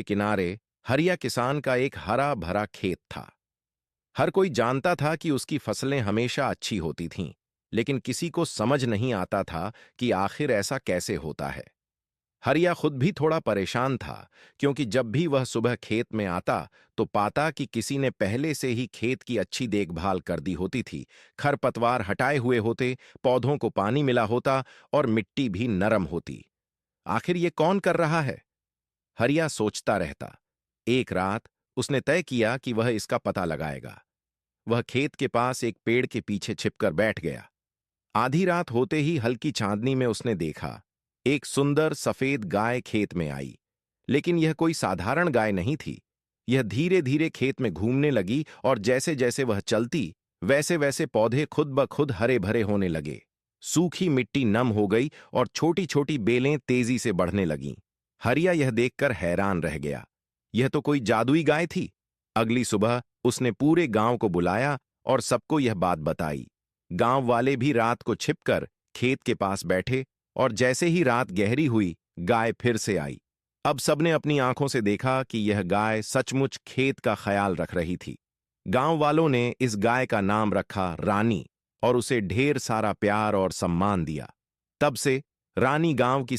के किनारे हरिया किसान का एक हरा भरा खेत था। हर कोई जानता था कि उसकी फसलें हमेशा अच्छी होती थीं, लेकिन किसी को समझ नहीं आता था कि आखिर ऐसा कैसे होता है। हरिया खुद भी थोड़ा परेशान था, क्योंकि जब भी वह सुबह खेत में आता तो पाता कि किसी ने पहले से ही खेत की अच्छी देखभाल कर दी होती थी। खरपतवार हटाए हुए होते, पौधों को पानी मिला होता और मिट्टी भी नरम होती। आखिर ये कौन कर रहा है? हरिया सोचता रहता। एक रात उसने तय किया कि वह इसका पता लगाएगा। वह खेत के पास एक पेड़ के पीछे छिपकर बैठ गया। आधी रात होते ही हल्की चांदनी में उसने देखा, एक सुंदर सफेद गाय खेत में आई। लेकिन यह कोई साधारण गाय नहीं थी। यह धीरे धीरे खेत में घूमने लगी और जैसे जैसे वह चलती, वैसे वैसे पौधे खुद ब खुद हरे भरे होने लगे। सूखी मिट्टी नम हो गई और छोटी छोटी बेलें तेजी से बढ़ने लगीं। हरिया यह देखकर हैरान रह गया। यह तो कोई जादुई गाय थी। अगली सुबह उसने पूरे गांव को बुलाया और सबको यह बात बताई। गांव वाले भी रात को छिपकर खेत के पास बैठे और जैसे ही रात गहरी हुई, गाय फिर से आई। अब सबने अपनी आंखों से देखा कि यह गाय सचमुच खेत का ख्याल रख रही थी। गांव वालों ने इस गाय का नाम रखा रानी और उसे ढेर सारा प्यार और सम्मान दिया। तब से रानी गांव की